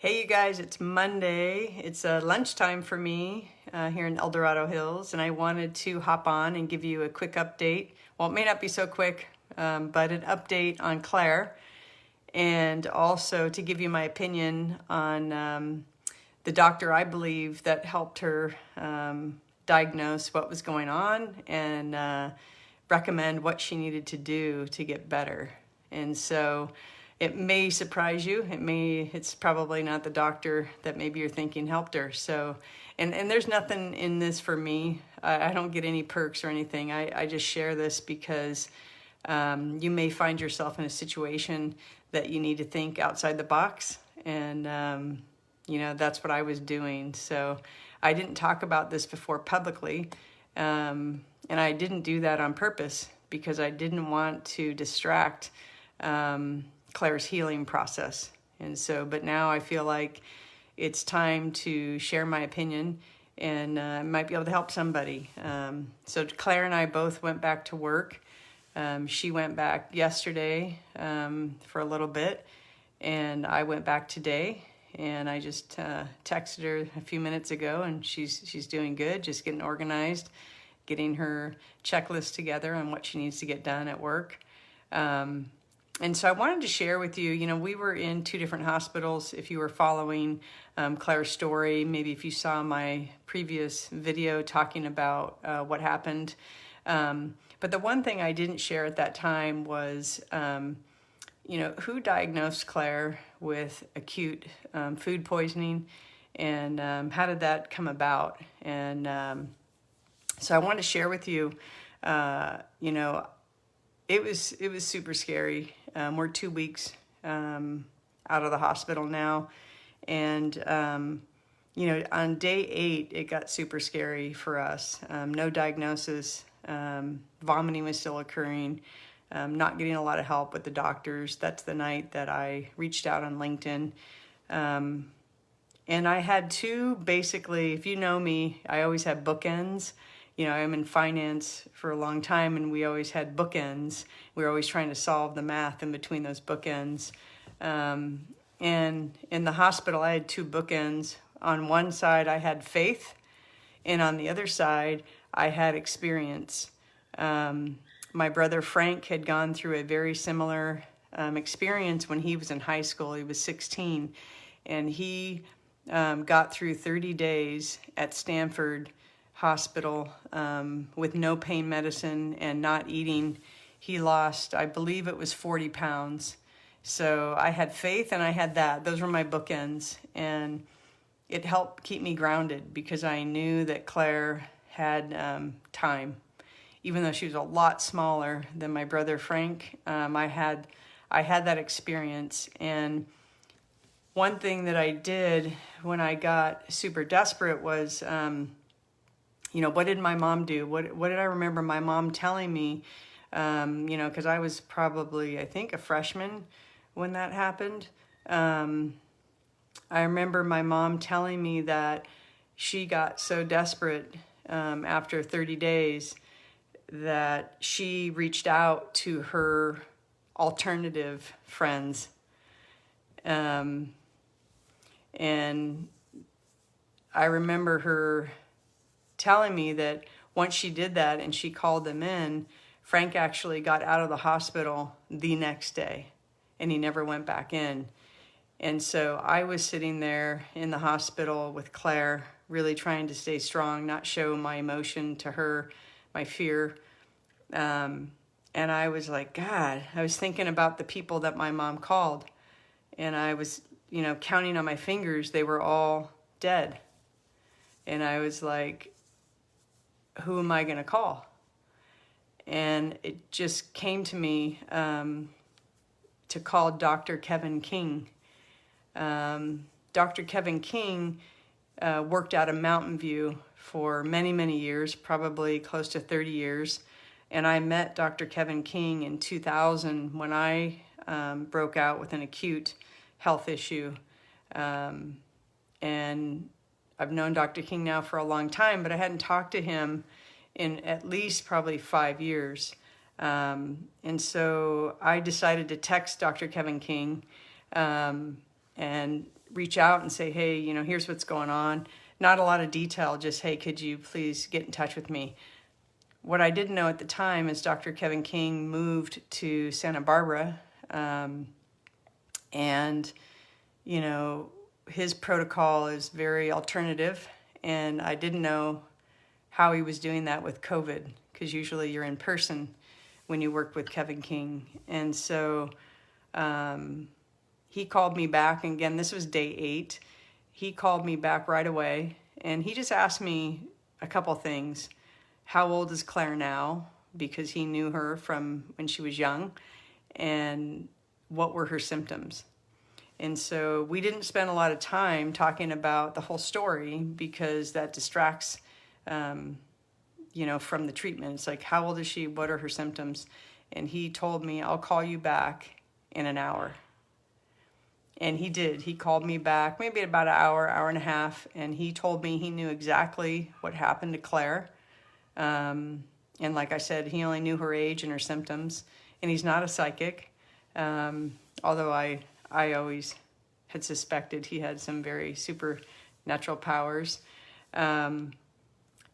Hey you guys, it's Monday. It's lunchtime for me here in El Dorado Hills, and I wanted to hop on and give you a quick update. Well, it may not be so quick, but an update on Claire, and also to give you my opinion on the doctor I believe that helped her diagnose what was going on and recommend what she needed to do to get better. And so it may surprise you. It's probably not the doctor that maybe you're thinking helped her. So, and there's nothing in this for me. I don't get any perks or anything. I just share this because you may find yourself in a situation that you need to think outside the box. And, that's what I was doing. So I didn't talk about this before publicly. And I didn't do that on purpose because I didn't want to distract Claire's healing process. And so, but now I feel like it's time to share my opinion and I might be able to help somebody. So Claire and I both went back to work. She went back yesterday for a little bit, and I went back today. And I just texted her a few minutes ago, and she's doing good, just getting organized, getting her checklist together on what she needs to get done at work. And so I wanted to share with you, we were in two different hospitals. If you were following Claire's story, maybe if you saw my previous video talking about what happened. But the one thing I didn't share at that time was, who diagnosed Claire with acute food poisoning, and how did that come about? And so I wanted to share with you, it was super scary. We're 2 weeks out of the hospital now, and on day 8 it got super scary for us. No diagnosis, vomiting was still occurring, not getting a lot of help with the doctors. That's the night that I reached out on LinkedIn, and I had two, basically, if you know me, I always have bookends. I'm in finance for a long time, and we always had bookends. We were always trying to solve the math in between those bookends. And in the hospital, I had two bookends. On one side, I had faith, and on the other side, I had experience. My brother Frank had gone through a very similar experience when he was in high school. He was 16, and he got through 30 days at Stanford Hospital with no pain medicine and not eating. He lost, I believe it was 40 pounds. So I had faith and I had that. Those were my bookends. And it helped keep me grounded because I knew that Claire had time. Even though she was a lot smaller than my brother Frank, I had that experience. And one thing that I did when I got super desperate was, what did my mom do? What did I remember my mom telling me? Because I was probably, I think, a freshman when that happened. I remember my mom telling me that she got so desperate after 30 days that she reached out to her alternative friends. And I remember her telling me that once she did that and she called them in, Frank actually got out of the hospital the next day and he never went back in. And so I was sitting there in the hospital with Claire, really trying to stay strong, not show my emotion to her, my fear. And I was like, God, I was thinking about the people that my mom called, and I was, counting on my fingers, they were all dead. And I was like, who am I going to call? And it just came to me to call Dr. Kevin King. Dr. Kevin King worked out of Mountain View for many, many years, probably close to 30 years. And I met Dr. Kevin King in 2000 when I broke out with an acute health issue. And I've known Dr. King now for a long time, but I hadn't talked to him in at least probably 5 years. And so I decided to text Dr. Kevin King and reach out and say, hey, here's what's going on. Not a lot of detail, just, hey, could you please get in touch with me? What I didn't know at the time is Dr. Kevin King moved to Santa Barbara, and, his protocol is very alternative, and I didn't know how he was doing that with COVID, because usually you're in person when you work with Kevin King. And so he called me back, and again, this was day 8. He called me back right away, and he just asked me a couple things. How old is Claire now? Because he knew her from when she was young, and what were her symptoms? And so we didn't spend a lot of time talking about the whole story, because that distracts, from the treatment. It's like, how old is she? What are her symptoms? And he told me, I'll call you back in an hour. And he did. He called me back maybe about an hour, hour and a half, and he told me he knew exactly what happened to Claire. And like I said, he only knew her age and her symptoms, and he's not a psychic, although I always had suspected he had some very supernatural powers.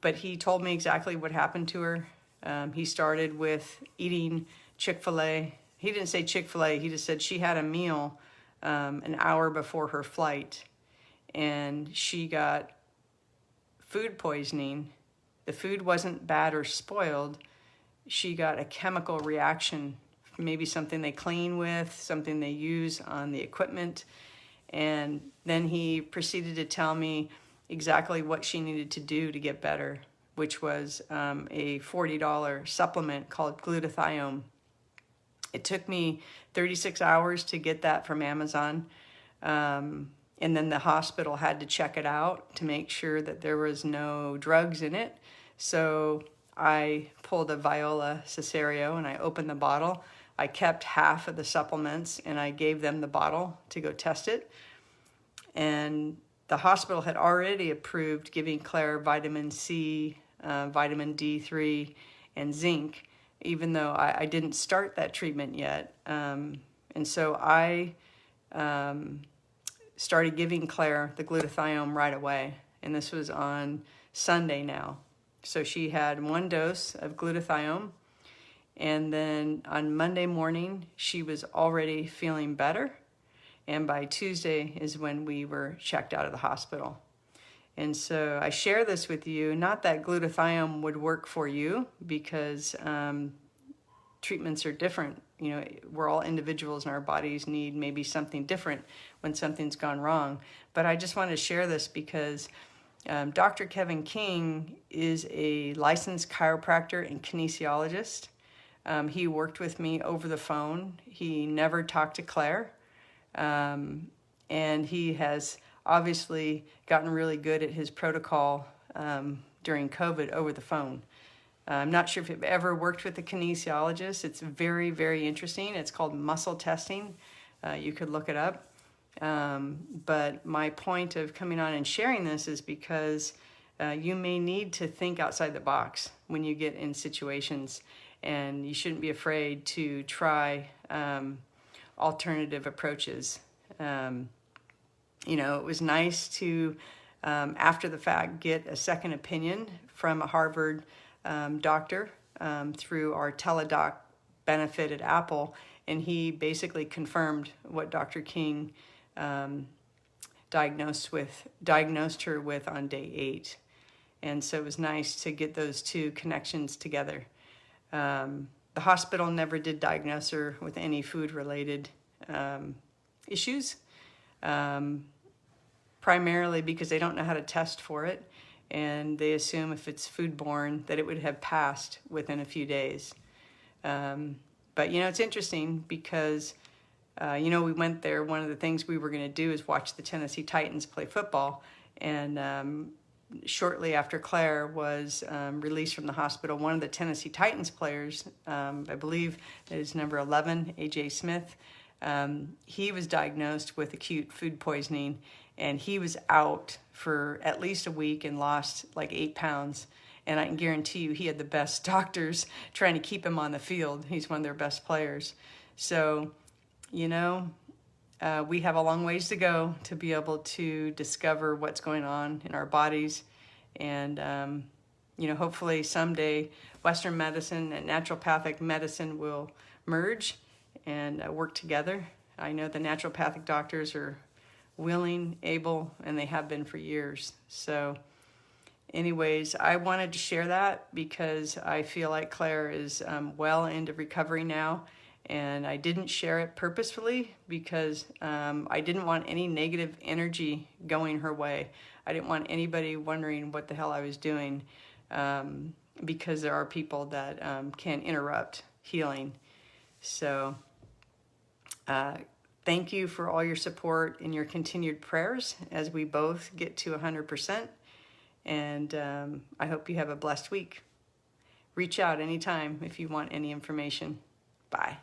But he told me exactly what happened to her. He started with eating Chick-fil-A. He didn't say Chick-fil-A, he just said she had a meal an hour before her flight, and she got food poisoning. The food wasn't bad or spoiled. She got a chemical reaction, maybe something they clean with, something they use on the equipment. And then he proceeded to tell me exactly what she needed to do to get better, which was a $40 supplement called glutathione. It took me 36 hours to get that from Amazon. And then the hospital had to check it out to make sure that there was no drugs in it. So I pulled a Viola Cesario and I opened the bottle. I kept half of the supplements and I gave them the bottle to go test it. And the hospital had already approved giving Claire vitamin C, vitamin D3, and zinc, even though I didn't start that treatment yet. And so I started giving Claire the glutathione right away. And this was on Sunday now. So she had 1 dose of glutathione. And then on Monday morning, she was already feeling better. And by Tuesday is when we were checked out of the hospital. And so I share this with you, not that glutathione would work for you, because treatments are different. We're all individuals and our bodies need maybe something different when something's gone wrong. But I just wanted to share this because Dr. Kevin King is a licensed chiropractor and kinesiologist. He worked with me over the phone. He never talked to Claire. And he has obviously gotten really good at his protocol during COVID over the phone. I'm not sure if you've ever worked with a kinesiologist. It's very, very interesting. It's called muscle testing. You could look it up. But my point of coming on and sharing this is because you may need to think outside the box when you get in situations, and you shouldn't be afraid to try alternative approaches. It was nice to, after the fact, get a second opinion from a Harvard doctor through our Teladoc benefit at Apple, and he basically confirmed what Dr. King diagnosed her with on day 8. And so it was nice to get those two connections together. The hospital never did diagnose her with any food-related issues, primarily because they don't know how to test for it, and they assume if it's foodborne that it would have passed within a few days. But it's interesting because we went there. One of the things we were going to do is watch the Tennessee Titans play football, and shortly after Claire was released from the hospital, one of the Tennessee Titans players, I believe it is number 11, A.J. Smith, he was diagnosed with acute food poisoning, and he was out for at least a week and lost like 8 pounds. And I can guarantee you he had the best doctors trying to keep him on the field. He's one of their best players. So, we have a long ways to go to be able to discover what's going on in our bodies. And, hopefully someday Western medicine and naturopathic medicine will merge and work together. I know the naturopathic doctors are willing, able, and they have been for years. So anyways, I wanted to share that because I feel like Claire is well into recovery now. And I didn't share it purposefully because I didn't want any negative energy going her way. I didn't want anybody wondering what the hell I was doing, because there are people that can interrupt healing. So thank you for all your support and your continued prayers as we both get to 100%. And I hope you have a blessed week. Reach out anytime if you want any information. Bye.